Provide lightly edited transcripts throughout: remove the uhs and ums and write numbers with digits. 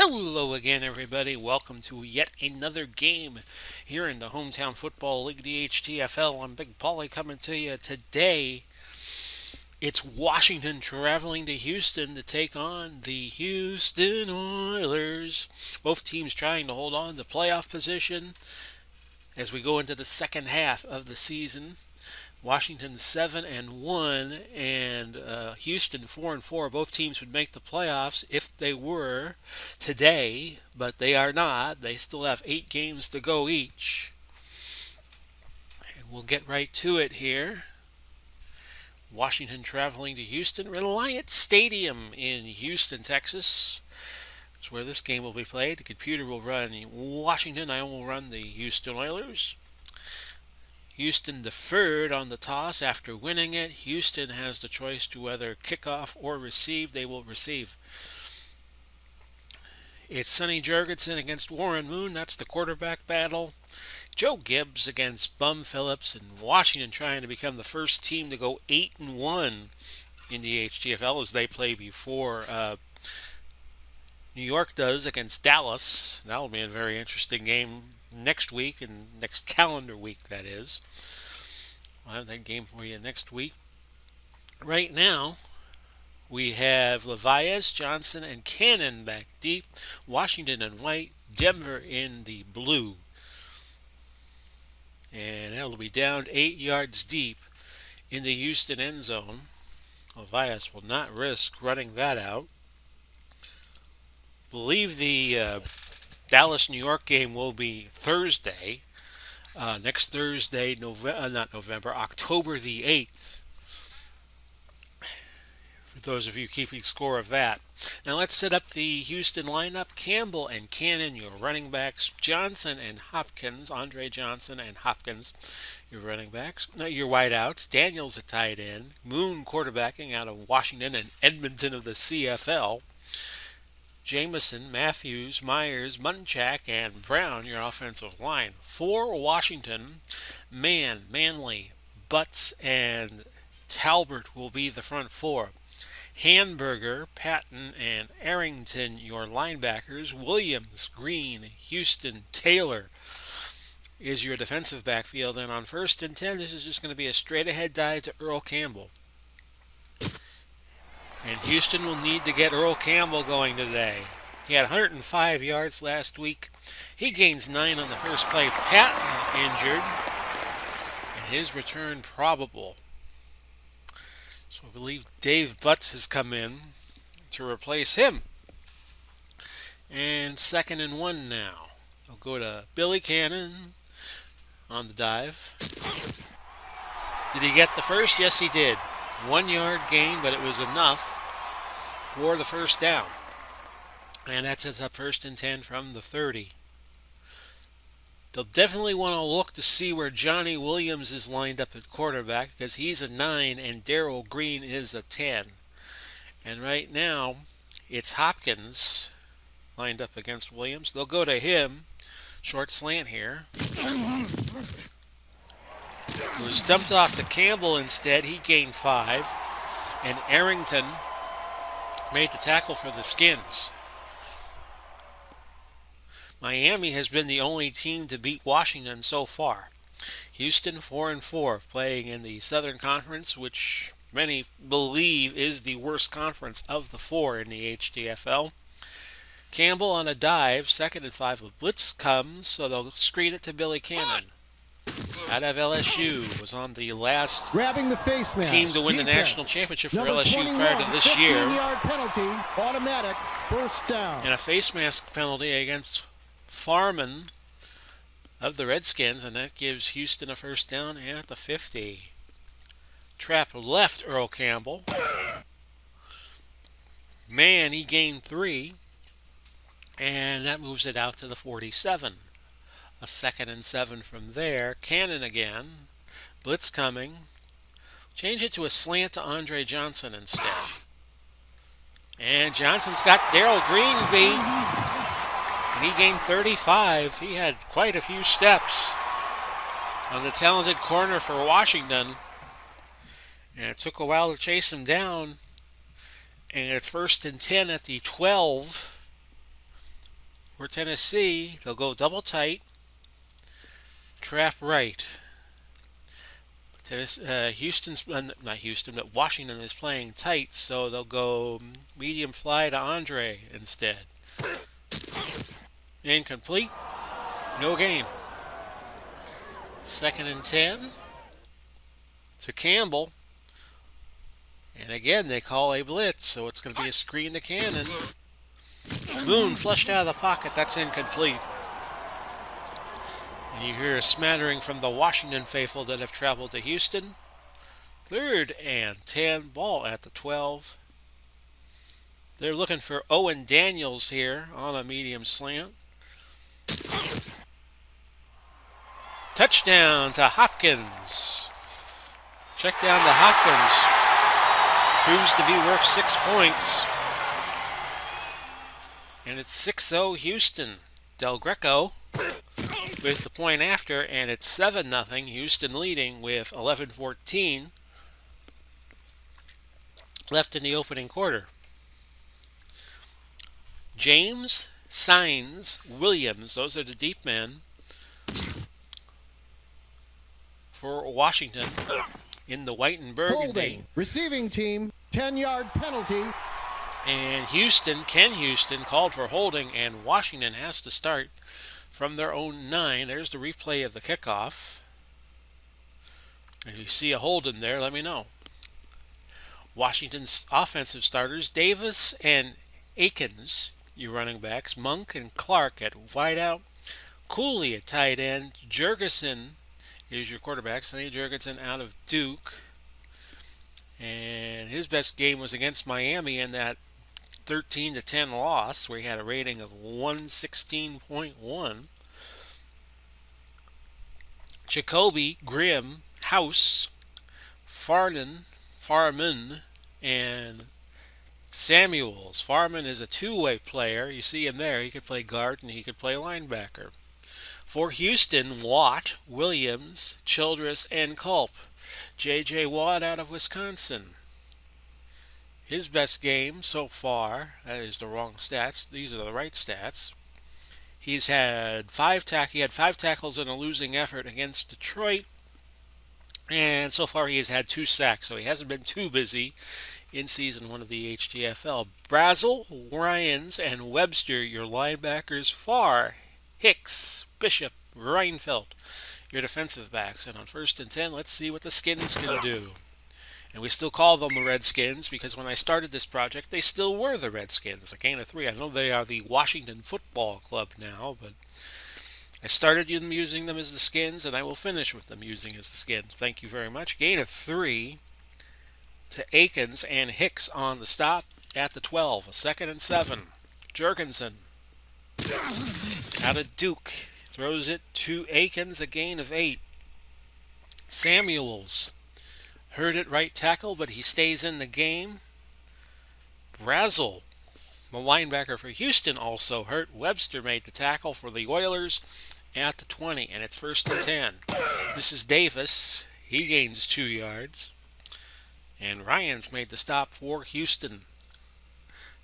Hello again, everybody. Welcome to yet another game here in the Hometown Football League, the HTFL. I'm Big Paulie coming to you today. It's Washington traveling to Houston to take on the Houston Oilers. Both teams trying to hold on to playoff position as we go into the second half of the season. Washington 7-1 and Houston 4-4. Both teams would make the playoffs if they were today, but they are not. They still have 8 games to go each. And we'll get right to it here. Washington traveling to Houston, Reliant Stadium in Houston, Texas. That's where this game will be played. The computer will run Washington. I will run the Houston Oilers. Houston deferred on the toss after winning it. Houston has the choice to whether kick off or receive. They will receive. It's Sonny Jurgensen against Warren Moon. That's the quarterback battle. Joe Gibbs against Bum Phillips, and Washington trying to become the first team to go 8-1 in the HTFL as they play before New York does against Dallas. That will be a very interesting game next week, and next calendar week, that is. I'll have that game for you next week. Right now, we have Levias, Johnson, and Cannon back deep. Washington in white, Denver in the blue. And that'll be down 8 yards deep in the Houston end zone. Levias will not risk running that out. Believe the Dallas-New York game will be Thursday. Next Thursday, October the 8th. For those of you keeping score of that. Now let's set up the Houston lineup. Campbell and Cannon, your running backs. Johnson and Hopkins, Andre Johnson and Hopkins, your running backs. Your wideouts. Daniels a tight end. Moon quarterbacking out of Washington and Edmonton of the CFL. Jameson, Matthews, Myers, Munchak, and Brown, your offensive line. For Washington, Manley, Butts, and Talbert will be the front four. Hamburger, Patton, and Arrington, your linebackers. Williams, Green, Houston, Taylor is your defensive backfield. And on 1st and 10, this is just going to be a straight-ahead dive to Earl Campbell. And Houston will need to get Earl Campbell going today. He had 105 yards last week. He gains 9 on the first play. Patton injured. And his return probable. So I believe Dave Butts has come in to replace him. And 2nd and 1 now. I'll go to Billy Cannon on the dive. Did he get the first? Yes, he did. 1 yard gain, but it was enough for the first down. And that sets up 1st and 10 from the 30. They'll definitely want to look to see where Johnny Williams is lined up at quarterback, because he's a 9 and Darryl Green is a 10. And right now, it's Hopkins lined up against Williams. They'll go to him. Short slant here. It was dumped off to Campbell instead. He gained 5. And Arrington made the tackle for the Skins. Miami has been the only team to beat Washington so far. Houston 4-4, playing in the Southern Conference, which many believe is the worst conference of the 4 in the HTFL. Campbell on a dive, 2nd and 5. A blitz comes, so they'll screen it to Billy Cannon. Out of LSU, was on the last grabbing the face mask. Team to win Defense. the national championship for Number LSU 21, prior to this year. 15-yard penalty, automatic, 1st down. And a face mask penalty against Farman of the Redskins, and that gives Houston a 1st down at the 50. Trap left Earl Campbell. He gained 3, and that moves it out to the 47. A 2nd and 7 from there. Cannon again. Blitz coming. Change it to a slant to Andre Johnson instead. And Johnson's got Darryl Green beat. And he gained 35. He had quite a few steps on the talented corner for Washington. And it took a while to chase him down. And it's 1st and 10 at the 12. For Tennessee, they'll go double tight, trap right. Houston's not Houston, but Washington is playing tight, so they'll go medium fly to Andre instead. Incomplete, no gain. 2nd and 10 to Campbell. And again, they call a blitz, so it's going to be a screen to Cannon. Moon flushed out of the pocket. That's incomplete. And you hear a smattering from the Washington faithful that have traveled to Houston. 3rd and 10, ball at the 12. They're looking for Owen Daniels here on a medium slant. Touchdown to Hopkins. Check down to Hopkins. Proves to be worth 6 points. And it's 6-0 Houston. Del Greco with the point after, and it's 7-0. Houston leading with 11:14 left in the opening quarter. James, Sines, Williams, those are the deep men for Washington in the white and burgundy. Holding. Receiving team, 10-yard penalty. And Ken Houston called for holding, and Washington has to start from their own 9. There's the replay of the kickoff. If you see a hold in there, let me know. Washington's offensive starters, Davis and Akins, your running backs, Monk and Clark at wideout, Cooley at tight end, Jurgensen is your quarterback, Sonny Jurgensen out of Duke. And his best game was against Miami in that 13-10 loss, where he had a rating of 116.1. Jacoby, Grimm, House, Farman, and Samuels. Farman is a two-way player. You see him there. He could play guard and he could play linebacker. For Houston, Watt, Williams, Childress, and Culp. J.J. Watt out of Wisconsin. His best game so far, that is the wrong stats. These are the right stats. He had 5 tackles in a losing effort against Detroit. And so far he has had 2 sacks, so he hasn't been too busy in Season 1 of the HTFL. Brazel, Ryans, and Webster, your linebackers. Farr, Hicks, Bishop, Reinfeldt, your defensive backs. And on 1st and 10, let's see what the Skins can do. And we still call them the Redskins because when I started this project, they still were the Redskins. A gain of 3. I know they are the Washington Football Club now, but I started using them as the Skins, and I will finish with them using as the Skins. Thank you very much. Gain of 3 to Akins and Hicks on the stop at the 12. A 2nd and 7. Jurgensen out of Duke throws it to Akins. A gain of 8. Samuels hurt at right tackle, but he stays in the game. Brazel, the linebacker for Houston, also hurt. Webster made the tackle for the Oilers at the 20, and it's 1st and 10. This is Davis. He gains 2 yards. And Ryans made the stop for Houston.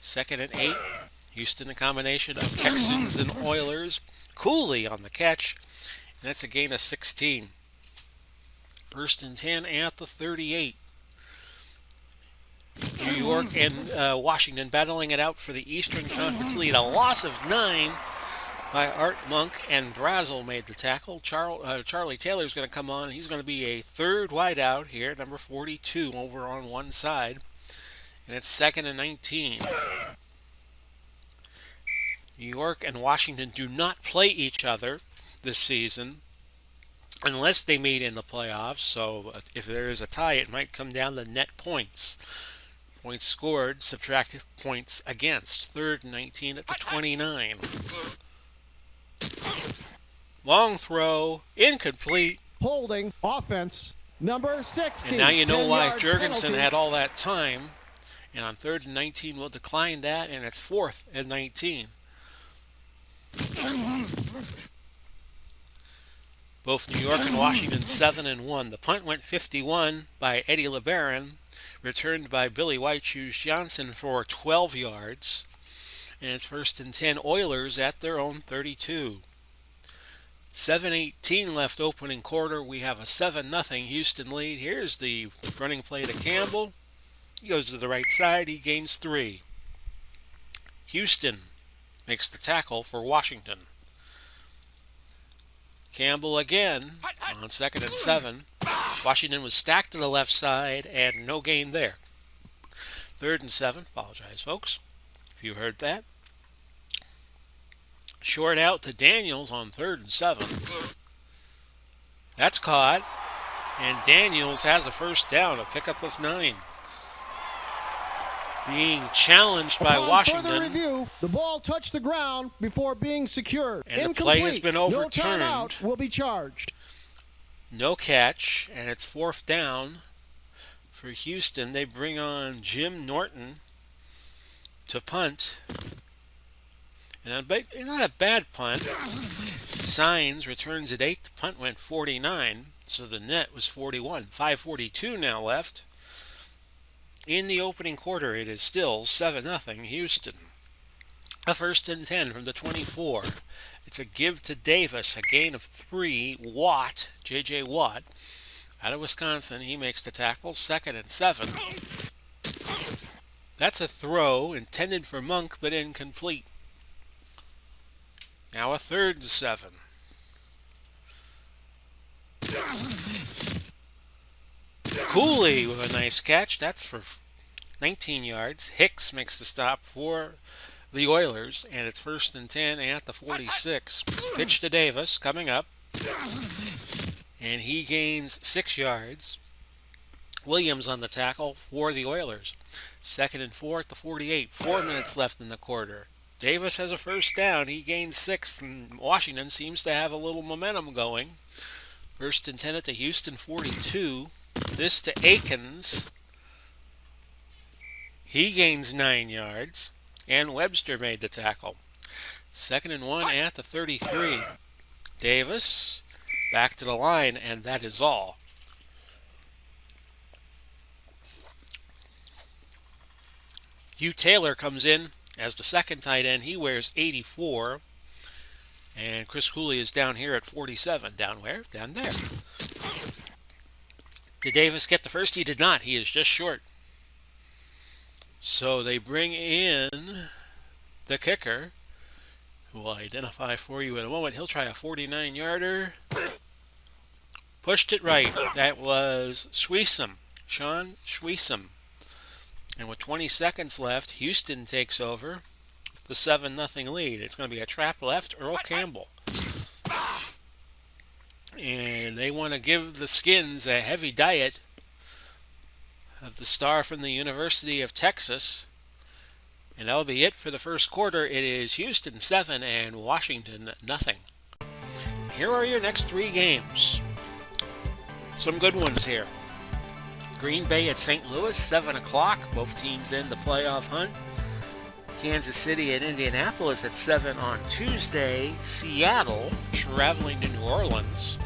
2nd and 8. Houston, a combination of Texans and Oilers. Cooley on the catch, and that's a gain of 16. 1st and 10 at the 38. New York and Washington battling it out for the Eastern Conference lead. A loss of 9 by Art Monk, and Brazel made the tackle. Charlie Taylor is going to come on. He's going to be a 3rd wideout here, number 42 over on one side. And it's 2nd and 19. New York and Washington do not play each other this season unless they meet in the playoffs. So if there is a tie, it might come down to net points. Points scored, subtracted points against. 3rd and 19 at the 29. Long throw, incomplete. Holding. Offense. Number 60. And now you know why 10-yard Jurgensen penalty. had all that time. And on 3rd and 19, we'll decline that, and it's 4th and 19. Both New York and Washington 7-1. The punt went 51 by Eddie LeBaron, returned by Billy White Shoes Johnson for 12 yards. And it's first and 10 Oilers at their own 32. 7:18 left opening quarter. We have a 7-0 Houston lead. Here's the running play to Campbell. He goes to the right side. He gains 3. Houston makes the tackle for Washington. Campbell again on 2nd and 7. Washington was stacked to the left side and no gain there. 3rd and 7. Apologize, folks, if you heard that. Short out to Daniels on 3rd and 7. That's caught. And Daniels has a first down, a pickup of 9. Being challenged by Washington. Further review, the ball touched the ground before being secured. And Incomplete. the play has been overturned. No timeout will be charged. No catch, and it's 4th down for Houston. They bring on Jim Norton to punt. And not a bad punt. Signs returns at 8. The punt went 49, so the net was 41. 5:42 now left. In the opening quarter, it is still 7-0 Houston. A 1st and 10 from the 24. It's a give to Davis, a gain of 3. Watt, J.J. Watt, out of Wisconsin. He makes the tackle. 2nd and 7. That's a throw intended for Monk, but incomplete. Now a 3rd and 7. Cooley with a nice catch. That's for 19 yards. Hicks makes the stop for the Oilers, and it's 1st and 10 at the 46. Pitch to Davis coming up, and he gains 6 yards. Williams on the tackle for the Oilers. 2nd and 4 at the 48. 4 minutes left in the quarter. Davis has a first down. He gains 6, and Washington seems to have a little momentum going. 1st and 10 at the Houston 42. This to Akins. He gains 9 yards, and Webster made the tackle. 2nd and 1 at the 33. Davis back to the line, and that is all. Hugh Taylor comes in as the second tight end. He wears 84. And Chris Cooley is down here at 47. Down where? Down there. Did Davis get the first? He did not. He is just short. So they bring in the kicker, who will identify for you in a moment. He'll try a 49-yarder. Pushed it right. That was Schwiesom, Sean Schwiesom. And with 20 seconds left, Houston takes over the 7-0 lead. It's going to be a trap left, Earl Campbell. And they want to give the Skins a heavy diet of the star from the University of Texas. And that'll be it for the first quarter. It is Houston 7 and Washington nothing. Here are your next 3 games. Some good ones here. Green Bay at St. Louis, 7 o'clock. Both teams in the playoff hunt. Kansas City at Indianapolis at 7 on Tuesday. Seattle traveling to New Orleans.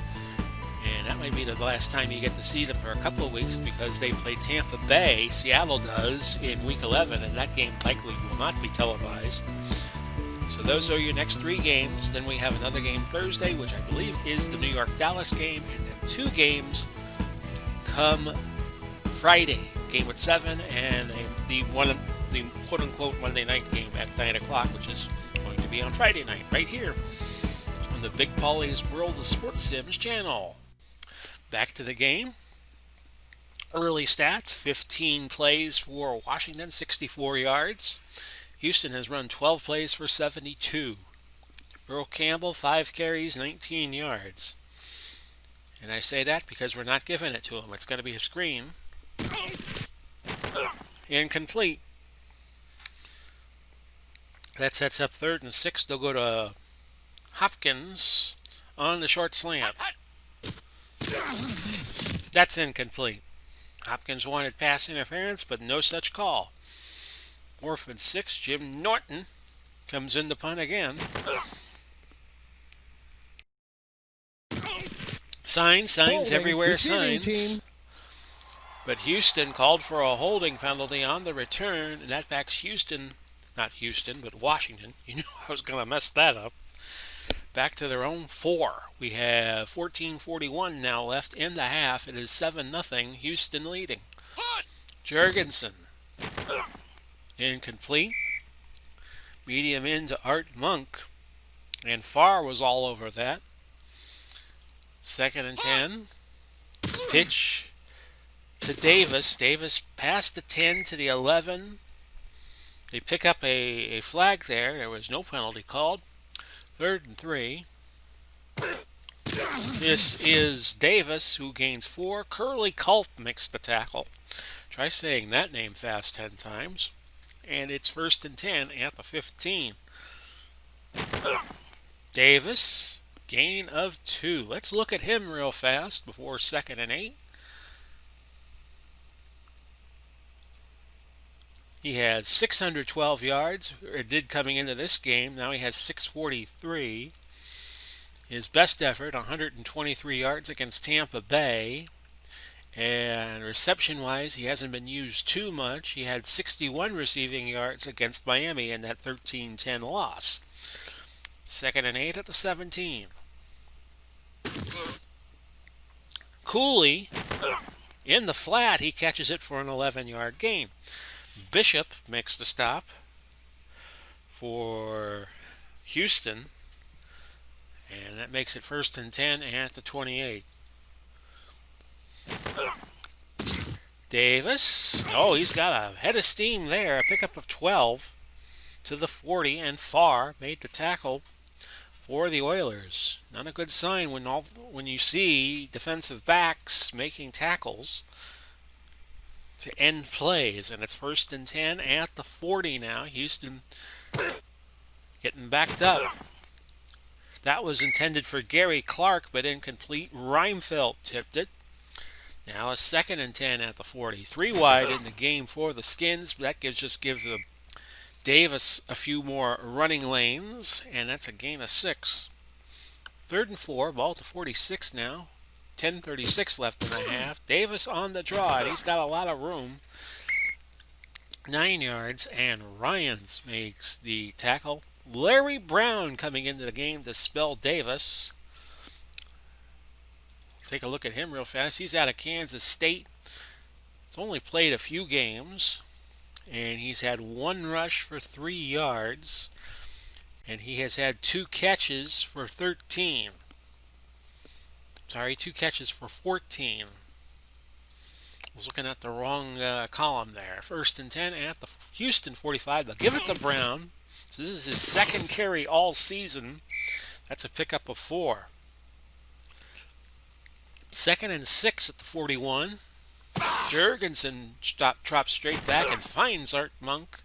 And that might be the last time you get to see them for a couple of weeks because they play Tampa Bay. Seattle does in Week 11, and that game likely will not be televised. So those are your next 3 games. Then we have another game Thursday, which I believe is the New York-Dallas game. And then 2 games come Friday. Game at 7 and the quote-unquote Monday night game at 9 o'clock, which is going to be on Friday night, right here on the Big Polly's World of Sports Sims channel. Back to the game. Early stats, 15 plays for Washington, 64 yards. Houston has run 12 plays for 72. Earl Campbell, 5 carries, 19 yards. And I say that because we're not giving it to him. It's going to be a screen. Incomplete. That sets up 3rd and 6. They'll go to Hopkins on the short slant. That's incomplete. Hopkins wanted pass interference, but no such call. 4th and 6. Jim Norton comes in to punt again. Signs everywhere, signs. But Houston called for a holding penalty on the return, and that backs Houston Not Houston, but Washington. You knew I was going to mess that up. Back to their own 4. We have 14:41 now left in the half. It is 7-0, Houston leading. Jurgensen. Incomplete. Medium into Art Monk. And Farr was all over that. 2nd and 10. Pitch to Davis. Davis past the 10 to the 11. They pick up a flag there. There was no penalty called. 3rd and 3. This is Davis, who gains 4. Curly Culp makes the tackle. Try saying that name fast 10 times. And it's 1st and 10 at the 15. Davis, gain of 2. Let's look at him real fast before 2nd and 8. He had 612 yards, or did coming into this game. Now he has 643. His best effort, 123 yards against Tampa Bay. And reception-wise, he hasn't been used too much. He had 61 receiving yards against Miami in that 13-10 loss. 2nd and 8 at the 17. Cooley, in the flat, he catches it for an 11-yard gain. Bishop makes the stop for Houston, and that makes it 1st and 10 at the 28. Davis, oh, he's got a head of steam there, a pickup of 12 to the 40, and Farr made the tackle for the Oilers. Not a good sign when you see defensive backs making tackles to end plays, and it's 1st and 10 at the 40 now. Houston getting backed up. That was intended for Gary Clark, but incomplete. Reinfeldt tipped it. Now a 2nd and 10 at the 40. 3 wide in the game for the Skins. That just gives Davis a few more running lanes, and that's a gain of 6. 3rd and 4, ball to 46 now. 10:36 left in the half. Davis on the draw, and he's got a lot of room. 9 yards, and Ryans makes the tackle. Larry Brown coming into the game to spell Davis. Take a look at him real fast. He's out of Kansas State. He's only played a few games, and he's had 1 rush for 3 yards, and he has had 2 catches for 13. Sorry, 2 catches for 14. I was looking at the wrong column there. 1st and 10 at the Houston 45. They'll give it to Brown. So this is his 2nd carry all season. That's a pickup of 4. 2nd and 6 at the 41. Jurgensen drops straight back and finds Art Monk.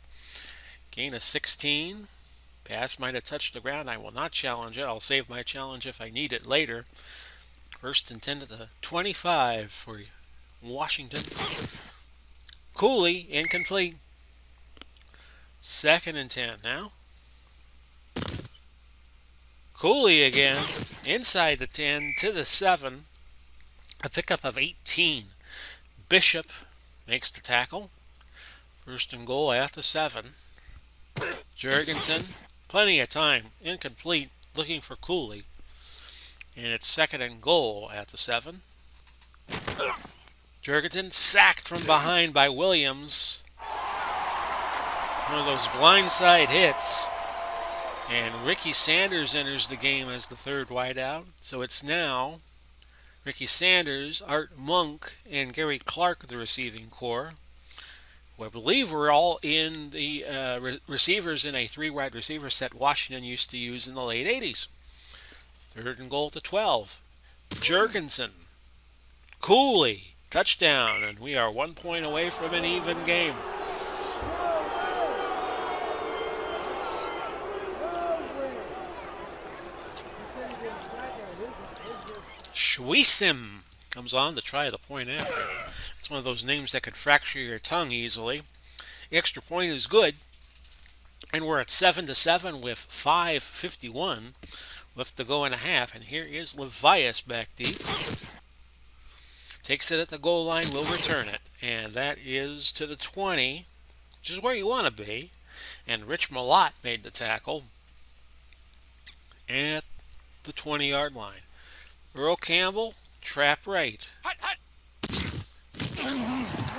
Gain of 16. Pass might have touched the ground. I will not challenge it. I'll save my challenge if I need it later. 1st and 10 at the 25 for Washington. Cooley, incomplete. 2nd and 10 now. Cooley again, inside the 10 to the 7. A pickup of 18. Bishop makes the tackle. 1st and goal at the 7. Jurgensen, plenty of time, incomplete, looking for Cooley. And it's 2nd and goal at the 7. Jurgensen sacked from behind by Williams. One of those blindside hits. And Ricky Sanders enters the game as the 3rd wideout. So it's now Ricky Sanders, Art Monk, and Gary Clark, the receiving core. Well, I believe we're all in the receivers in a 3-wide receiver set Washington used to use in the late 80s. 3rd and goal to 12. Jurgensen. Cooley. Touchdown. And we are 1 point away from an even game. Schweisim comes on to try the point after. It's one of those names that could fracture your tongue easily. The extra point is good. And we're at 7-7 with 5:51 left to go in a half. And here is Levias back deep. Takes it at the goal line, will return it. And that is to the 20, which is where you want to be. and Rich Malott made the tackle at the 20-yard line. Earl Campbell, trap right.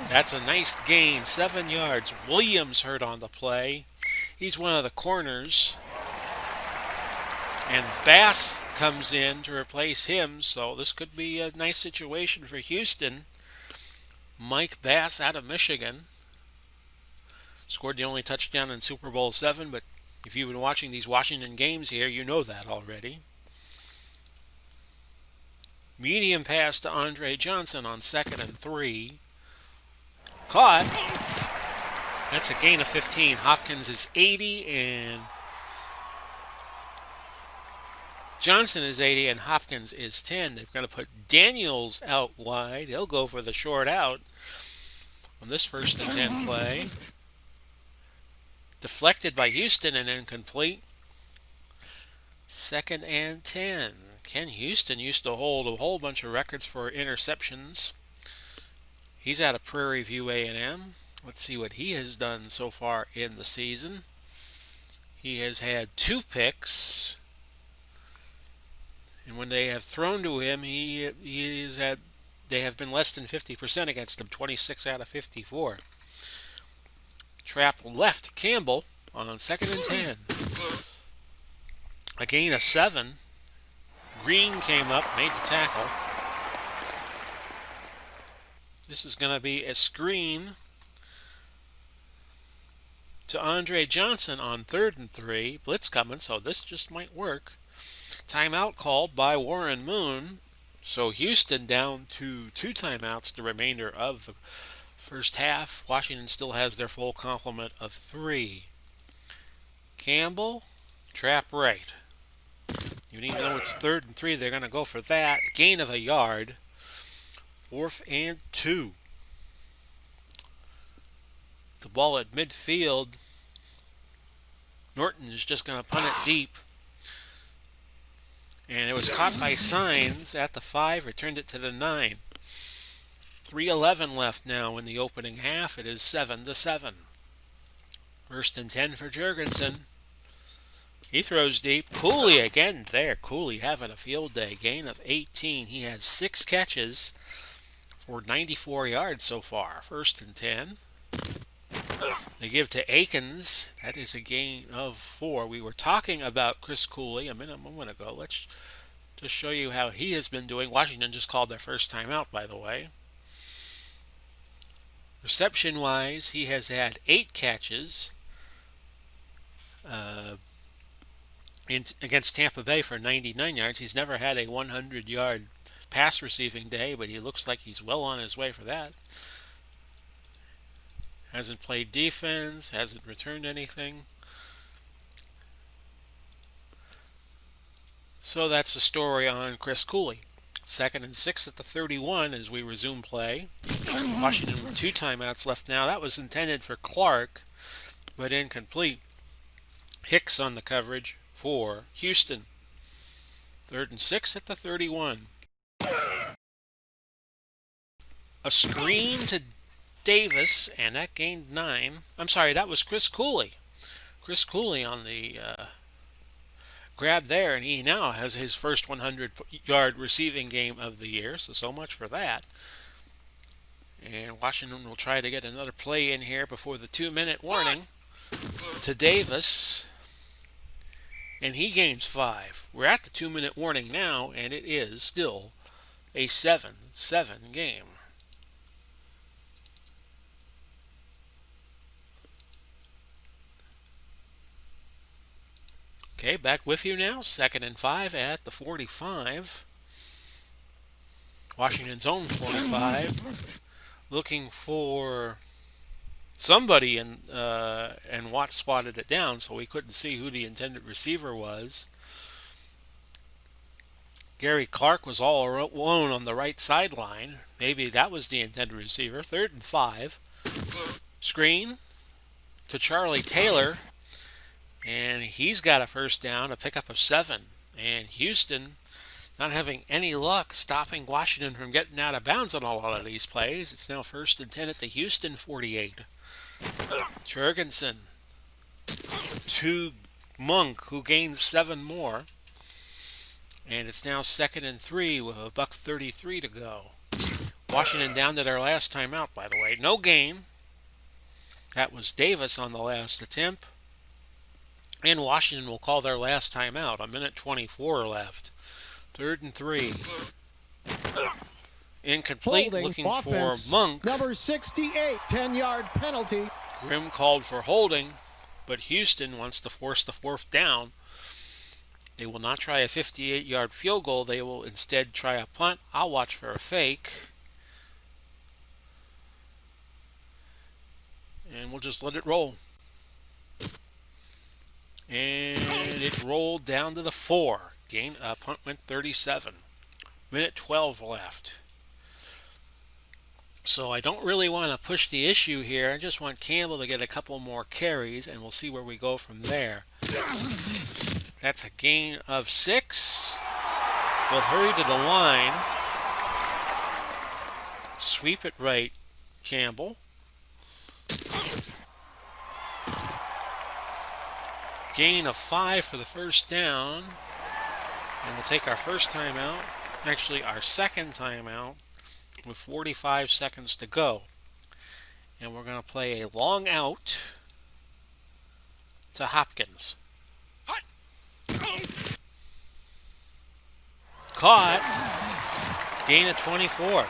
That's a nice gain, 7 yards. Williams hurt on the play. He's one of the corners. And Bass comes in to replace him, so this could be a nice situation for Houston. Mike Bass out of Michigan scored the only touchdown in Super Bowl VII, but if you've been watching these Washington games here, you know that already. Medium pass to Andre Johnson on 2nd and 3. Caught. That's a gain of 15. Hopkins is 80 and Johnson is 80 and Hopkins is 10. They're going to put Daniels out wide. He'll go for the short out on this 1st and 10 play. Deflected by Houston and incomplete. 2nd and 10. Ken Houston used to hold a whole bunch of records for interceptions. He's out of Prairie View A&M. Let's see what he has done so far in the season. He has had 2 picks. And when they have thrown to him, they have been less than 50% against him, 26 out of 54. Trap left Campbell on 2nd and 10. A gain of 7. Green came up, made the tackle. This is going to be a screen to Andre Johnson on 3rd and 3. Blitz coming, so this just might work. Timeout called by Warren Moon. So Houston down to 2 timeouts the remainder of the first half. Washington still has their full complement of 3. Campbell, trap right. Even though it's 3rd and 3, they're going to go for that. Gain of a yard. 4th and 2. The ball at midfield. Norton is just going to punt it deep. And it was caught by Signs at the 5, returned it to the 9. 3:11 left now in the opening half. It is 7-7. 1st and 10 for Jurgensen. He throws deep. Cooley again there. Cooley having a field day. Gain of 18. He has 6 catches for 94 yards so far. 1st and 10. They give to Akins. That is a gain of 4. We were talking about Chris Cooley a moment ago. Let's just show you how he has been doing. Washington just called their first timeout, by the way. Reception-wise, he has had 8 catches against Tampa Bay for 99 yards. He's never had a 100-yard pass receiving day, but he looks like he's well on his way for that. Hasn't played defense, hasn't returned anything. So that's the story on Chris Cooley. 2nd and 6 at the 31 as we resume play. Washington with 2 timeouts left now. That was intended for Clark, but incomplete. Hicks on the coverage for Houston. 3rd and 6 at the 31. A screen to Davis, and that gained 9. I'm sorry, that was Chris Cooley. Chris Cooley on the grab there, and he now has his first 100-yard receiving game of the year, so much for that. And Washington will try to get another play in here before the 2-minute warning to Davis, and he gains 5. We're at the 2-minute warning now, and it is still a 7-7 game. Okay, back with you now. 2nd and 5 at the 45. Washington's own 45. Looking for somebody, and Watt spotted it down, so we couldn't see who the intended receiver was. Gary Clark was all alone on the right sideline. Maybe that was the intended receiver. 3rd and 5. Screen to Charlie Taylor. And he's got a first down, a pickup of 7. And Houston not having any luck stopping Washington from getting out of bounds on a lot of these plays. It's now 1st and 10 at the Houston 48. Jurgensen to Monk, who gains 7 more. And it's now 2nd and 3 with a $1:33 to go. Washington down to their last timeout, by the way. No gain. That was Davis on the last attempt. And Washington will call their last timeout. 1:24 left. 3rd and 3. Incomplete, Holding looking offense. for Monk. Number 68, 10-yard penalty. Grimm called for holding, but Houston wants to force the 4th down. They will not try a 58-yard field goal. They will instead try a punt. I'll watch for a fake. And we'll just let it roll. And it rolled down to the 4. Punt went 37. 1:12 left. So I don't really want to push the issue here. I just want Campbell to get a couple more carries, and we'll see where we go from there. That's a gain of 6. We'll hurry to the line. Sweep it right, Campbell. Gain of 5 for the first down. And we'll take our first timeout. Actually, our second timeout with 45 seconds to go. And we're going to play a long out to Hopkins. Caught. Gain of 24.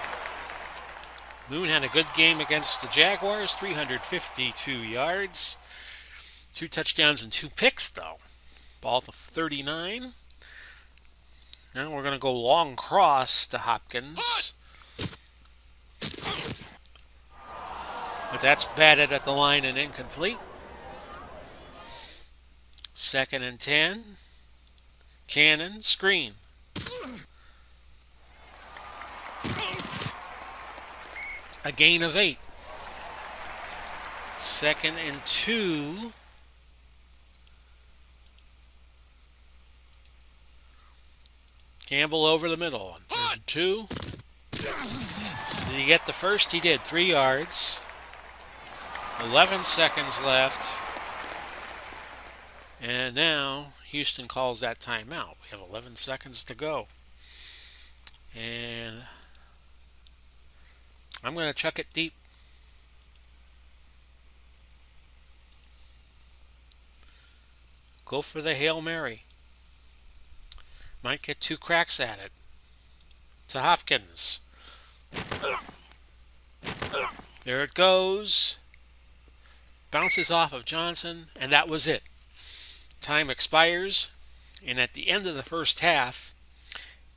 Moon had a good game against the Jaguars, 352 yards. 2 touchdowns and 2 picks, though. Ball to 39. Now we're going to go long cross to Hopkins. But that's batted at the line and incomplete. 2nd and 10. Cannon, screen. A gain of 8. 2nd and 2. Campbell over the middle. 3rd and 2. Did he get the first? He did. 3 yards. 11 seconds left. And now Houston calls that timeout. We have 11 seconds to go. And I'm going to chuck it deep. Go for the Hail Mary. Might get 2 cracks at it. To Hopkins. There it goes. Bounces off of Johnson, and that was it. Time expires, and at the end of the first half,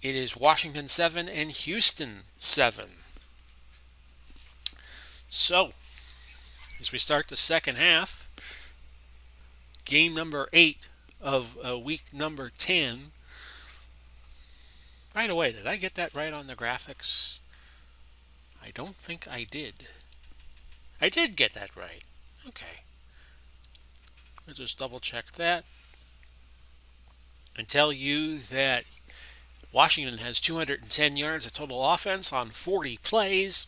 it is Washington 7 and Houston 7. So, as we start the second half, game number 8 of week number 10. By the way, did I get that right on the graphics? I don't think I did. I did get that right. Okay. I'll just double check that and tell you that Washington has 210 yards of total offense on 40 plays.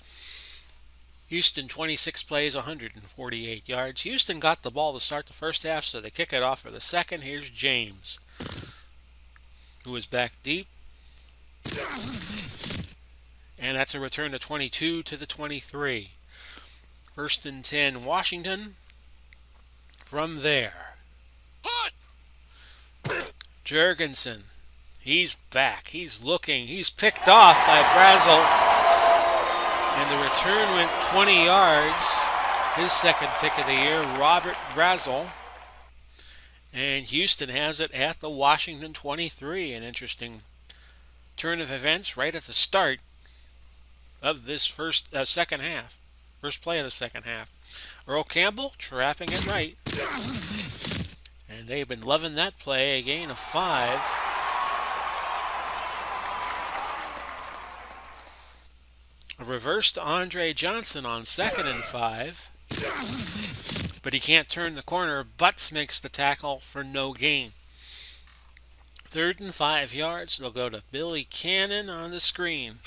Houston 26 plays, 148 yards. Houston got the ball to start the first half, so they kick it off for the second. Here's James, who is back deep. And that's a return to 22 to the 23. 1st and 10, Washington. From there, Jurgensen. He's back. He's looking. He's picked off by Brazel. And the return went 20 yards. His second pick of the year, Robert Brazel. And Houston has it at the Washington 23. An interesting turn of events right at the start of this second half. First play of the second half. Earl Campbell trapping it right. And they've been loving that play. A gain of 5. A reverse to Andre Johnson on 2nd and 5. But he can't turn the corner. Butts makes the tackle for no gain. 3rd and 5 yards. They'll go to Billy Cannon on the screen.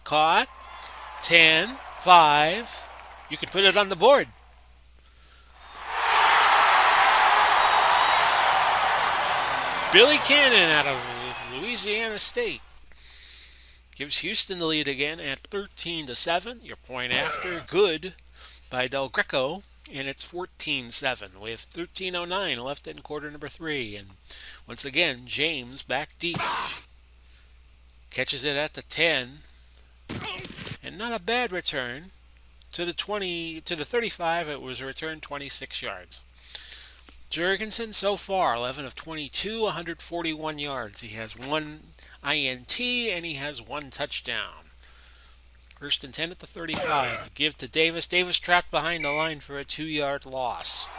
Caught. 10, 5. You can put it on the board. Billy Cannon out of Louisiana State gives Houston the lead again at 13-7. Your point after, good by Del Greco, and it's 14-7 with 13:09 left in quarter number 3. And once again, James back deep, catches it at the 10, and not a bad return to the 35. It was a return 26 yards. Jurgensen so far 11 of 22, 141 yards. He has one INT and he has one touchdown. First and 10 at the 35. Give to Davis. Davis trapped behind the line for a 2-yard loss.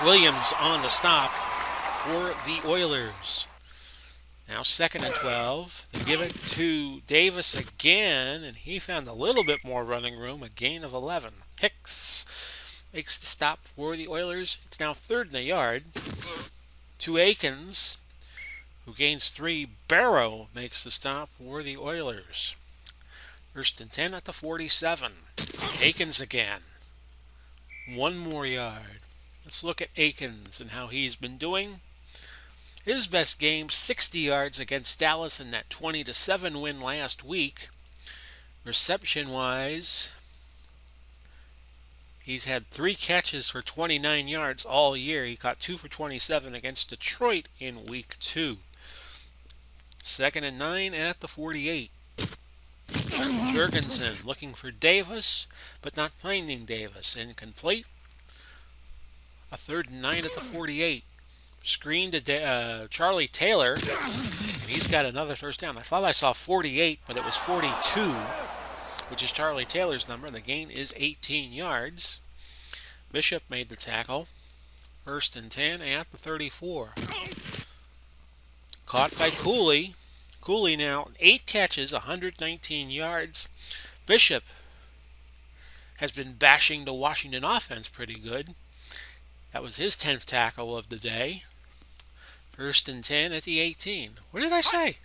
Williams on the stop for the Oilers. Now second and 12. They give it to Davis again, and he found a little bit more running room, a gain of 11. Hicks makes the stop for the Oilers. It's now third and a yard. To Akins, who gains 3. Barrow makes the stop for the Oilers. First and 10 at the 47. Akins again. One more yard. Let's look at Akins and how he's been doing. His best game, 60 yards against Dallas in that 20-7 win last week. Reception-wise, he's had 3 catches for 29 yards all year. He caught 2 for 27 against Detroit in week 2. Second and 9 at the 48. Jurgensen looking for Davis, but not finding Davis. Incomplete. A third and 9 at the 48. Screen to Charlie Taylor, and he's got another first down. I thought I saw 48, but it was 42, which is Charlie Taylor's number. The gain is 18 yards. Bishop made the tackle. First and 10 at the 34. Caught by Cooley. Cooley now 8 catches, 119 yards. Bishop has been bashing the Washington offense pretty good. That was his 10th tackle of the day. First and 10 at the 18. What did I say?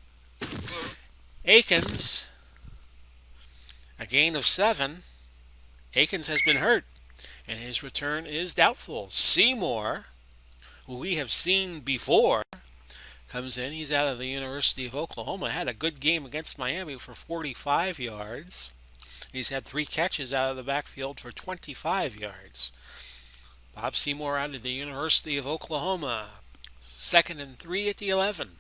Akins, a gain of 7. Akins has been hurt, and his return is doubtful. Seymour, who we have seen before, comes in. He's out of the University of Oklahoma. Had a good game against Miami for 45 yards. He's had 3 catches out of the backfield for 25 yards. Bob Seymour out of the University of Oklahoma. Second and 3 at the 11.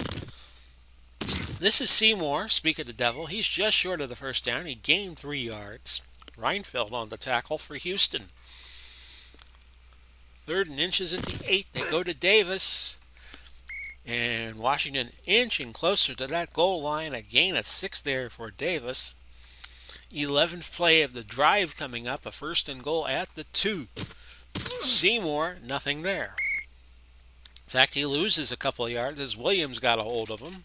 This is Seymour, speak of the devil. He's just short of the first down. He gained 3 yards. Reinfeld on the tackle for Houston. Third and inches at the 8. They go to Davis. And Washington inching closer to that goal line. A gain of 6 there for Davis. 11th play of the drive coming up. A first and goal at the 2. Seymour, nothing there. In fact, he loses a couple of yards as Williams got a hold of him.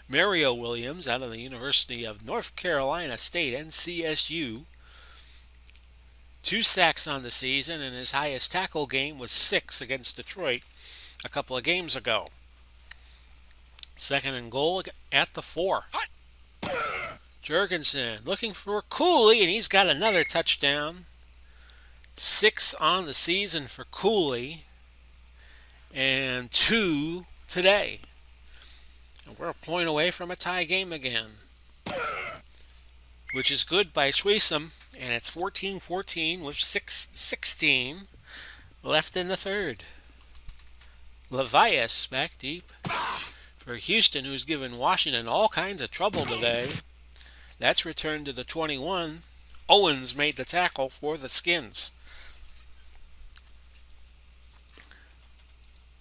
Mario Williams out of the University of North Carolina State, NCSU. 2 sacks on the season, and his highest tackle game was 6 against Detroit a couple of games ago. Second and goal at the 4. Jurgensen looking for Cooley, and he's got another touchdown. 6 on the season for Cooley, and 2 today. And we're a point away from a tie game again, which is good by Schwesum, and it's 14-14 with 6:16 left in the third. Levias back deep for Houston, who's given Washington all kinds of trouble today. That's returned to the 21. Owens made the tackle for the Skins.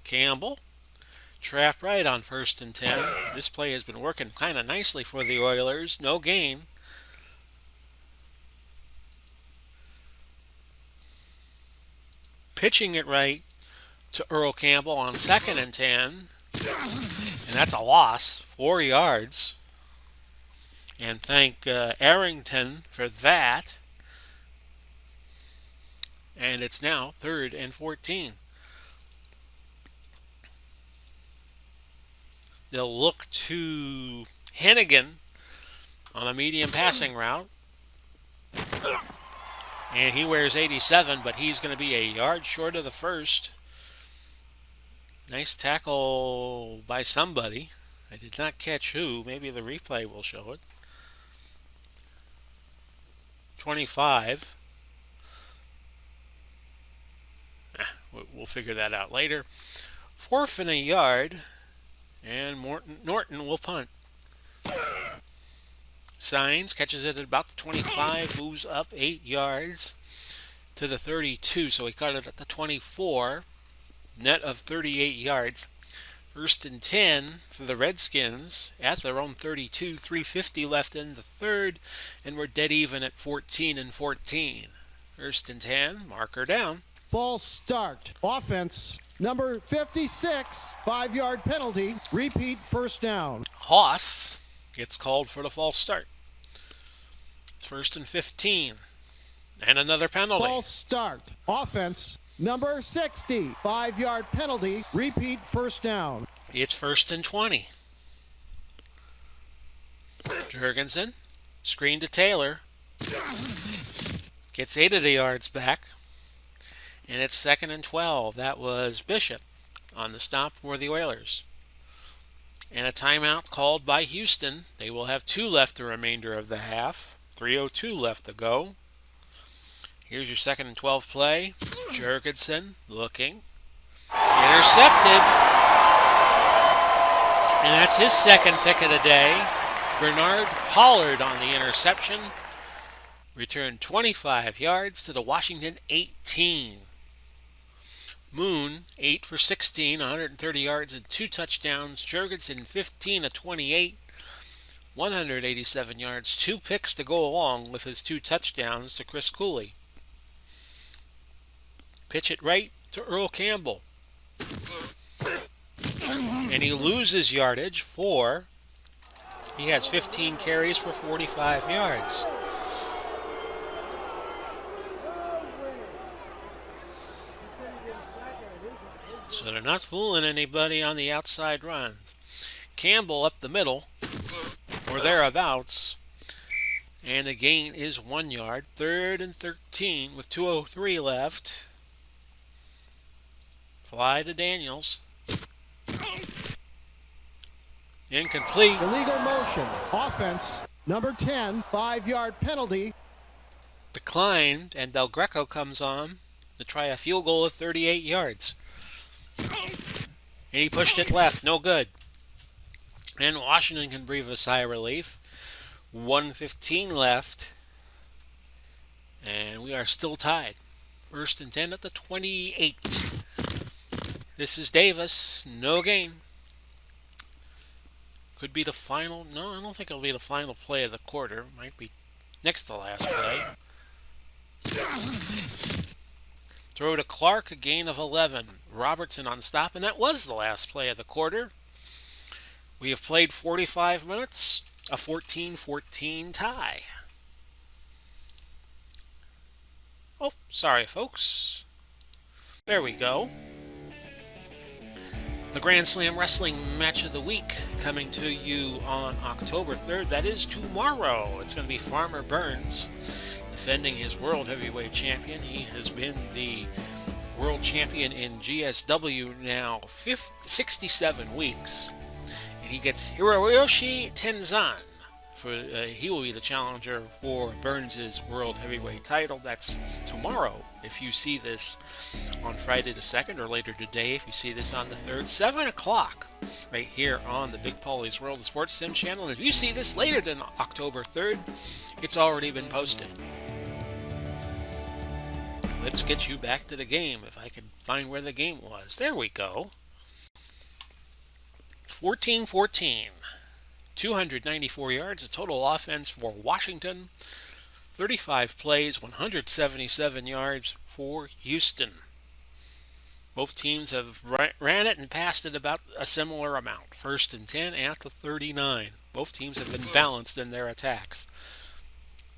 Campbell, trapped right on first and 10. This play has been working kind of nicely for the Oilers. No gain. Pitching it right to Earl Campbell on second and 10. And that's a loss, 4 yards. And thank Arrington for that. And it's now third and 14. They'll look to Hennigan on a medium passing route. And he wears 87, but he's going to be a yard short of the first. Nice tackle by somebody. I did not catch who. Maybe the replay will show it. 25. We'll figure that out later. 4th and a yard, and Norton will punt. Signs catches it at about the 25, moves up 8 yards to the 32, so he caught it at the 24, net of 38 yards. 1st and 10 for the Redskins at their own 32, 3:50 left in the third, and we're dead even at 14 and 14. 1st and 10, marker down. False start. Offense. Number 56, 5-yard penalty. Repeat first down. Haas gets called for the false start. It's 1st and 15. And another penalty. False start. Offense. Number 60, 5-yard penalty. Repeat first down. It's 1st and 20. Jurgensen, screen to Taylor. Gets 8 of the yards back. And it's 2nd and 12. That was Bishop on the stop for the Oilers. And a timeout called by Houston. They will have 2 left the remainder of the half. 3:02 left to go. Here's your 2nd and 12 play. Jurgensen looking. Intercepted. And that's his 2nd pick of the day. Bernard Pollard on the interception. Returned 25 yards to the Washington 18. Moon, 8 for 16, 130 yards and 2 touchdowns. Jurgensen, 15 of 28, 187 yards, 2 picks to go along with his 2 touchdowns to Chris Cooley. Pitch it right to Earl Campbell. And he loses yardage for, he has 15 carries for 45 yards. So they're not fooling anybody on the outside runs. Campbell up the middle, or thereabouts. And the gain is 1 yard. 3rd and 13 with 2:03 left. Fly to Daniels. Incomplete. Illegal motion. Offense. Number 10, 5-yard penalty. Declined, and Del Greco comes on to try a field goal at 38 yards. And he pushed it left. No good. And Washington can breathe a sigh of relief. 1:15 left. And we are still tied. 1st and 10 at the 28. This is Davis. No gain. Could be the final. No, I don't think it'll be the final play of the quarter. Might be next to last play. Throw to Clark, a gain of 11. Robertson on stop, and that was the last play of the quarter. We have played 45 minutes, a 14-14 tie. Oh, sorry, folks. There we go. The Grand Slam Wrestling Match of the Week coming to you on October 3rd. That is tomorrow. It's going to be Farmer Burns defending his World Heavyweight Champion. He has been the World Champion in GSW now 67 weeks. And he gets Hiroyoshi Tenzan. He will be the challenger for Burns' World Heavyweight title. That's tomorrow. If you see this on Friday the 2nd or later today, if you see this on the 3rd, 7 o'clock, right here on the Big Paulie's World of Sports Sim channel. And if you see this later than October 3rd, it's already been posted. Let's get you back to the game, if I can find where the game was. There we go. 14-14. 294 yards, a total offense for Washington. 35 plays, 177 yards for Houston. Both teams have ran it and passed it about a similar amount. 1st and 10 at the 39. Both teams have been balanced in their attacks.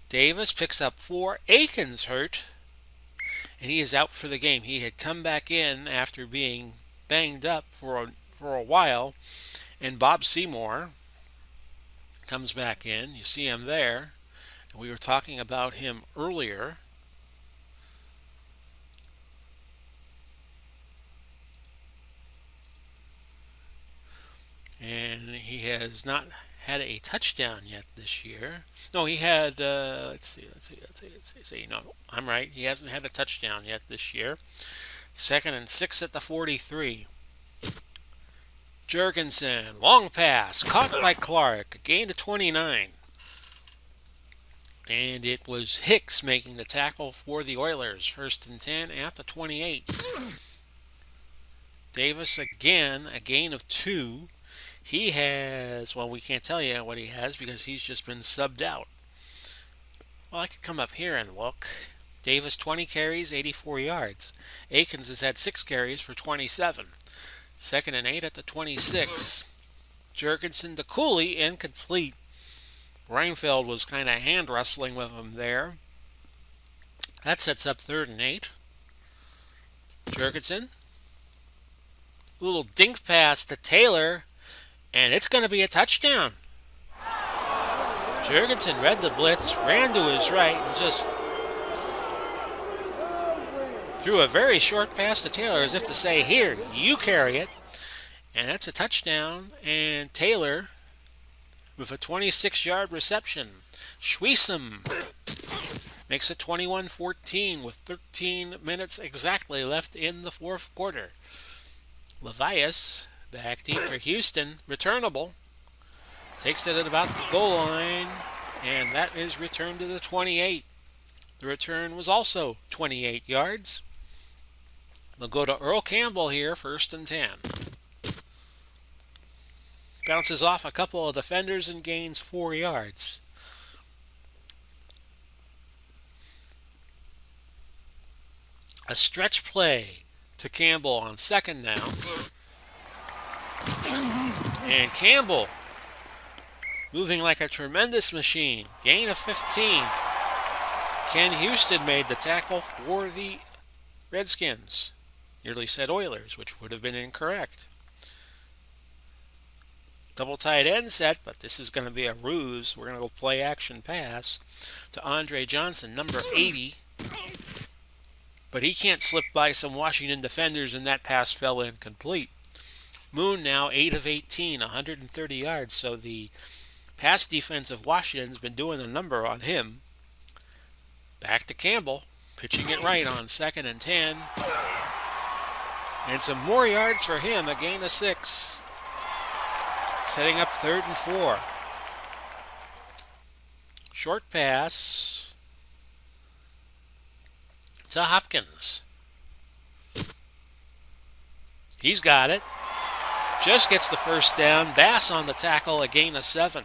Davis picks up 4. Aiken's hurt, and he is out for the game. He had come back in after being banged up for a while, and Bob Seymour comes back in. You see him there. And we were talking about him earlier. and he has not had a touchdown yet this year. No, he had. Let's see. No, I'm right. He hasn't had a touchdown yet this year. 2nd and 6 at the 43. Jurgensen, long pass, caught by Clark, gain to 29. And it was Hicks making the tackle for the Oilers. 1st and 10 at the 28. Davis again, a gain of 2. He has, well, we can't tell you what he has because he's just been subbed out. Well, I could come up here and look. Davis 20 carries, 84 yards. Akins has had 6 carries for 27. 2nd and 8 at the 26. Jurgensen to Cooley, incomplete. Reinfeld was kind of hand wrestling with him there. That sets up 3rd and 8. Jurgensen. Little dink pass to Taylor, and it's going to be a touchdown. Jurgensen read the blitz, ran to his right, and just threw a very short pass to Taylor as if to say, here, you carry it. And that's a touchdown, and Taylor with a 26-yard reception. Schwiesom makes it 21-14 with 13 minutes exactly left in the 4th quarter. Levias, back deep for Houston, returnable. Takes it at about the goal line, and that is returned to the 28. The return was also 28 yards. They'll go to Earl Campbell here, 1st and 10. Bounces off a couple of defenders and gains 4 yards. A stretch play to Campbell on 2nd down. And Campbell moving like a tremendous machine. Gain of 15. Ken Houston made the tackle for the Redskins. Nearly said Oilers, which would have been incorrect. Double tight end set, but this is going to be a ruse. We're going to go play action pass to Andre Johnson, number 80. But he can't slip by some Washington defenders, and that pass fell incomplete. Moon now 8 of 18, 130 yards. So the pass defense of Washington's been doing a number on him. Back to Campbell, pitching it right on 2nd and 10. And some more yards for him, a gain of 6. Setting up 3rd and 4. Short pass to Hopkins. He's got it. Just gets the 1st down. Bass on the tackle, a gain of 7.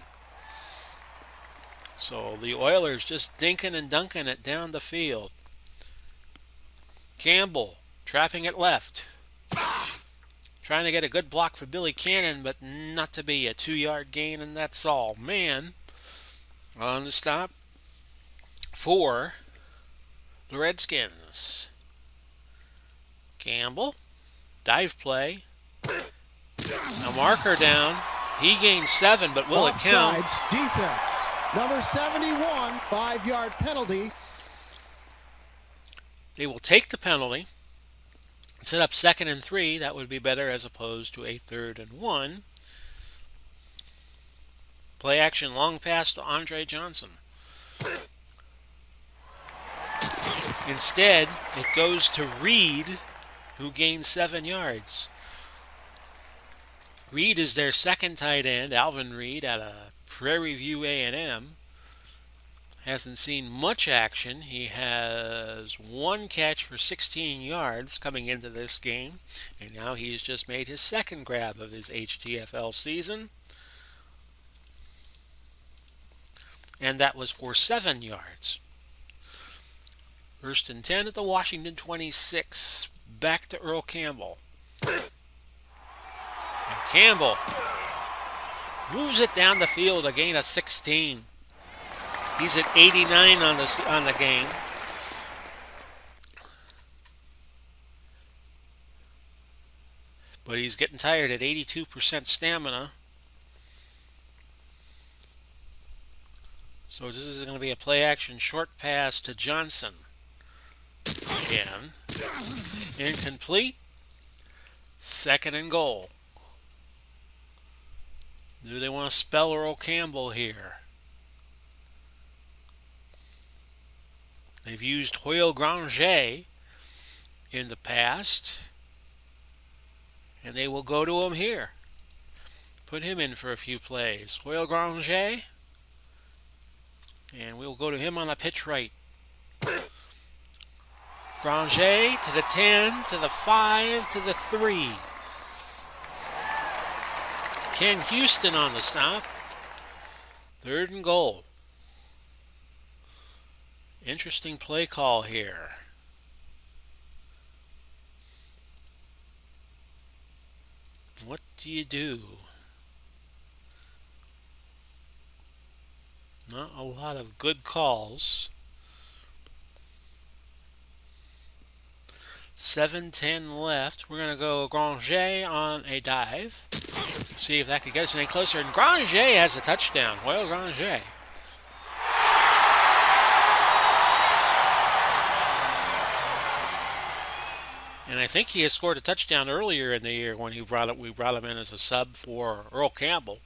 So the Oilers just dinking and dunking it down the field. Campbell trapping it left. Trying to get a good block for Billy Cannon, but not to be. A 2-yard gain, and that's all. Man on the stop for the Redskins. Campbell, dive play. A marker down. He gains 7, but will it count? Offsides, defense. Number 71, 5-yard penalty. They will take the penalty. Set up 2nd and 3. That would be better as opposed to a 3rd and 1. Play action, long pass to Andre Johnson. Instead, it goes to Reed, who gains 7 yards. Reed is their 2nd tight end, Alvin Reed, at a Prairie View A&M. Hasn't seen much action. He has 1 catch for 16 yards coming into this game, and now he's just made his 2nd grab of his HTFL season. And that was for 7 yards. 1st and 10 at the Washington 26. Back to Earl Campbell. And Campbell moves it down the field, a gain of 16. He's at 89 on the game. But he's getting tired at 82% stamina. So this is going to be a play action short pass to Johnson. Again. Incomplete. 2nd and goal. Do they want to spell Earl Campbell here? They've used Hoyle Granger in the past, and they will go to him here. Put him in for a few plays. Hoyle Granger, and we'll go to him on a pitch right. Granger to the 10, to the 5, to the 3. Ken Houston on the stop. 3rd and goal. Interesting play call here. What do you do? Not a lot of good calls. 7:10 left. We're going to go Granger on a dive. See if that could get us any closer. And Granger has a touchdown. Well, Granger. And I think he has scored a touchdown earlier in the year when we brought him in as a sub for Earl Campbell.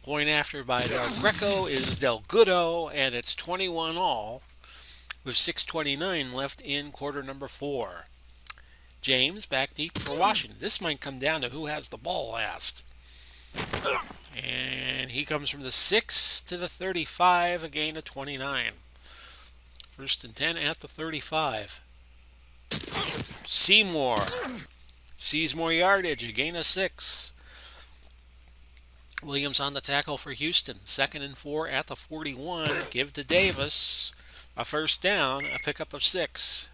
Point after by Del Greco is Del Goodo, and it's 21 all with 6:29 left in quarter number 4. James back deep for Washington. This might come down to who has the ball last. And he comes from the 6 to the 35, a gain of 29. 1st and 10 at the 35. Seymour sees more yardage, a gain of 6. Williams on the tackle for Houston. 2nd and 4 at the 41. Give to Davis a 1st down, a pickup of 6.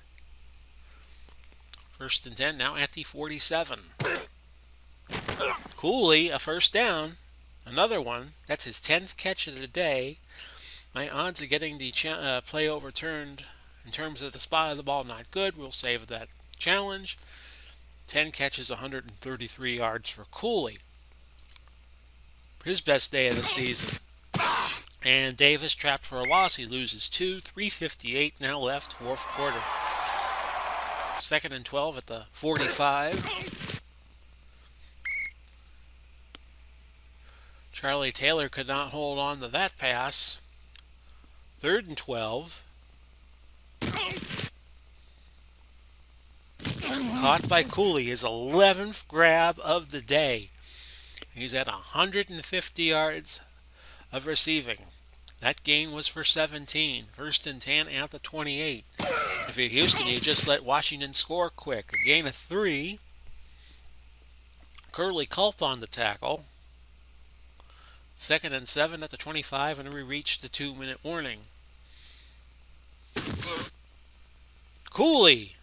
1st and 10 now at the 47. Cooley, a 1st down. Another one. That's his 10th catch of the day. My odds of getting the play overturned in terms of the spot of the ball, not good. We'll save that challenge. 10 catches, 133 yards for Cooley. His best day of the season. And Davis trapped for a loss. He loses 2. 3:58 now left, 4th quarter. 2nd and 12 at the 45. Charlie Taylor could not hold on to that pass. 3rd and 12. Caught by Cooley, his 11th grab of the day. He's at 150 yards of receiving. That gain was for 17. 1st and 10 at the 28. If you're Houston, you just let Washington score quick. A gain of 3. Curly Culp on the tackle. 2nd and 7 at the 25, and we reach the 2-minute warning. Cooley.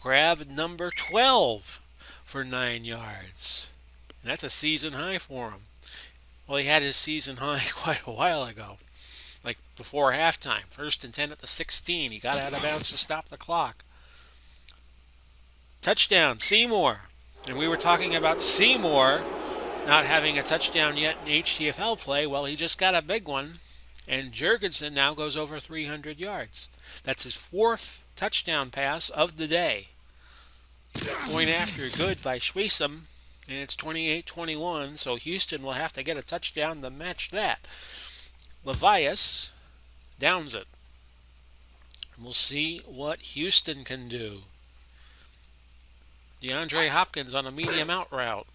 Grab number 12 for 9 yards. And that's a season high for him. Well, he had his season high quite a while ago, like before halftime. 1st and 10 at the 16. He got out of bounds to stop the clock. Touchdown, Seymour. And we were talking about Seymour not having a touchdown yet in HTFL play. Well, he just got a big one. And Jurgensen now goes over 300 yards. That's his 4th touchdown pass of the day. Point after good by Schwesum. And it's 28-21, so Houston will have to get a touchdown to match that. Levias downs it. We'll see what Houston can do. DeAndre Hopkins on a medium out route.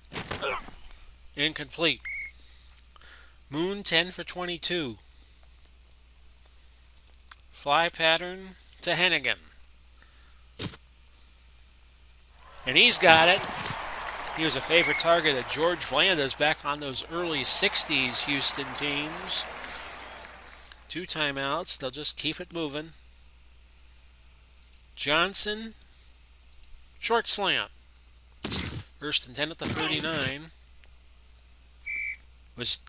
Incomplete. Moon 10 for 22. Fly pattern to Hennigan. And he's got it. He was a favorite target of George Blanda's back on those early 60s Houston teams. 2 timeouts. They'll just keep it moving. Johnson. Short slant. 1st and 10 at the 39. Was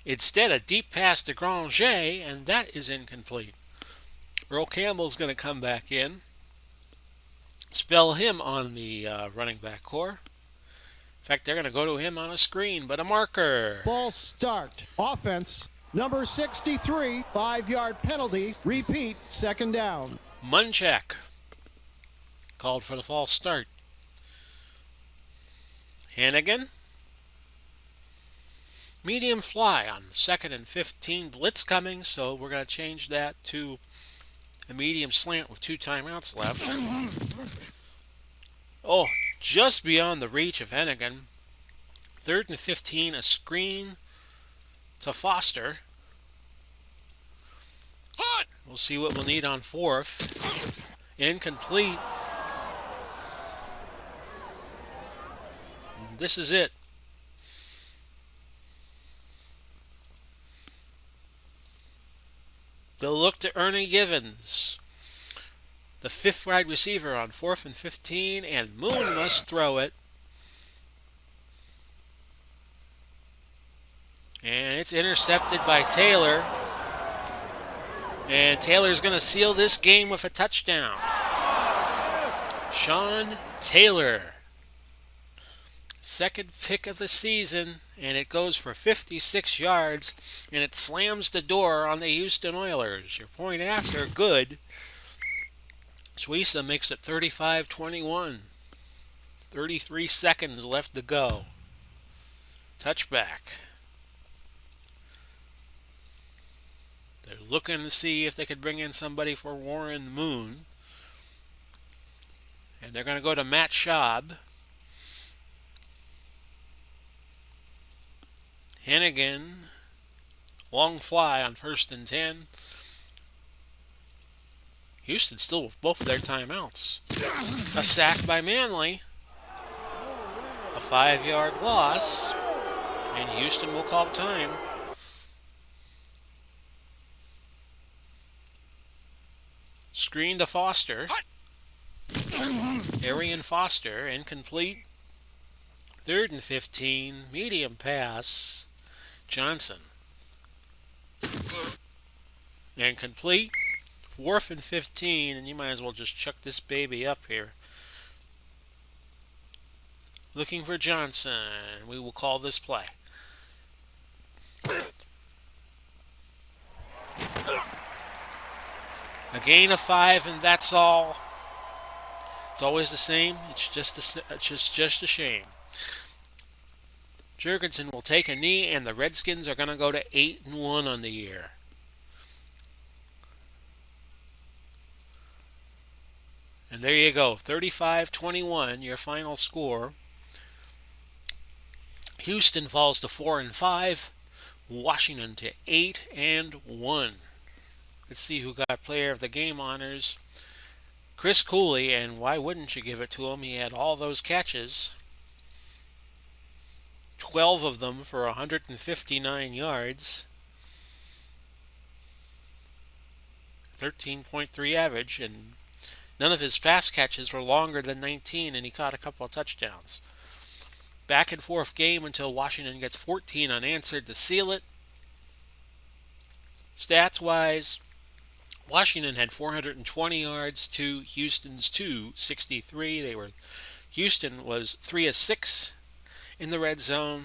instead a deep pass to Granger, and that is incomplete. Earl Campbell's going to come back in. Spell him on the running back core. In fact, they're going to go to him on a screen, but a marker. False start. Offense, number 63, 5-yard penalty. Repeat, 2nd down. Munchak called for the false start. Hennigan Medium fly on 2nd and 15. Blitz coming, so we're going to change that to a medium slant with 2 timeouts left. Oh, just beyond the reach of Hennigan. 3rd and 15, a screen to Foster. We'll see what we'll need on 4th. Incomplete. This is it. They'll look to Ernie Givens, the 5th wide receiver on 4th and 15, and Moon must throw it. And it's intercepted by Taylor. And Taylor's going to seal this game with a touchdown. Sean Taylor. 2nd pick of the season, and it goes for 56 yards, and it slams the door on the Houston Oilers. Your point after, good. Suiza makes it 35-21. 33 seconds left to go. Touchback. They're looking to see if they could bring in somebody for Warren Moon. And they're going to go to Matt Schaub. Hennigan, long fly on 1st and 10. Houston still with both of their timeouts. A sack by Manley. A 5-yard loss. And Houston will call time. Screen to Foster. Arian Foster, incomplete. 3rd and 15, medium pass. Johnson. Incomplete. 4th and 15, and you might as well just chuck this baby up here. Looking for Johnson. We will call this play. A gain of 5, and that's all. It's always the same. It's just a shame. Jurgensen will take a knee, and the Redskins are going to go to 8-1 on the year. And there you go, 35-21, your final score. Houston falls to 4-5. Washington to 8-1. Let's see who got Player of the Game honors. Chris Cooley, and why wouldn't you give it to him? He had all those catches. 12 of them for 159 yards. 13.3 average, and none of his pass catches were longer than 19, and he caught a couple of touchdowns. Back and forth game until Washington gets 14 unanswered to seal it. Stats-wise, Washington had 420 yards to Houston's 263. Houston was 3 of 6 in the red zone.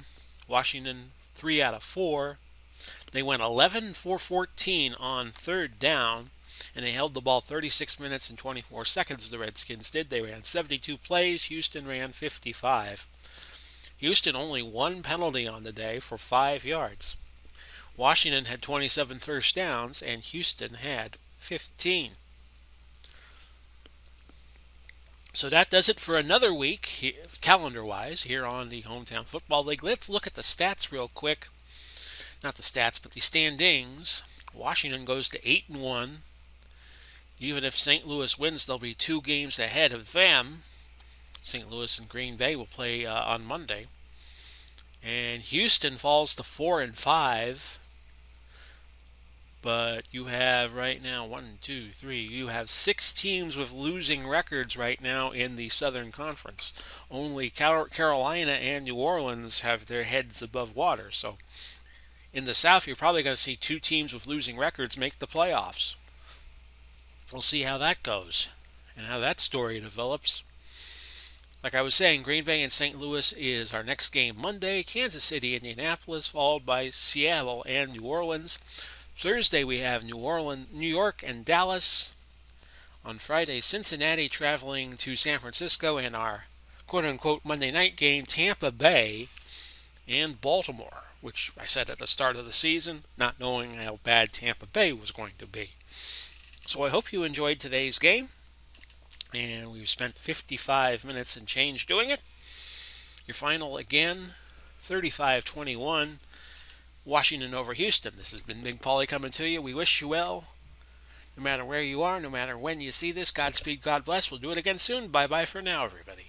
Washington 3 out of 4. They went 11 for 14 on 3rd down, and they held the ball 36 minutes and 24 seconds. The Redskins did. They ran 72 plays. Houston ran 55. Houston only 1 penalty on the day for 5 yards. Washington had 27 first downs, and Houston had 15. So that does it for another week, calendar-wise, here on the Hometown Football League. Let's look at the stats real quick. Not the stats, but the standings. Washington goes to 8-1. Even if St. Louis wins, they'll be 2 games ahead of them. St. Louis and Green Bay will play on Monday. And Houston falls to 4-5. But you have right now, 1, 2, 3, you have 6 teams with losing records right now in the Southern Conference. Only Carolina and New Orleans have their heads above water. So in the South, you're probably going to see 2 teams with losing records make the playoffs. We'll see how that goes and how that story develops. Like I was saying, Green Bay and St. Louis is our next game Monday. Kansas City, Indianapolis, followed by Seattle and New Orleans. Thursday we have New York, and Dallas. On Friday, Cincinnati traveling to San Francisco, and our quote-unquote Monday night game, Tampa Bay and Baltimore. which I said at the start of the season, not knowing how bad Tampa Bay was going to be. So I hope you enjoyed today's game, and we've spent 55 minutes and change doing it. Your final again, 35-21, Washington over Houston. This has been Big Paulie coming to you. We wish you well, no matter where you are, no matter when you see this. Godspeed, God bless. We'll do it again soon. Bye-bye for now, everybody.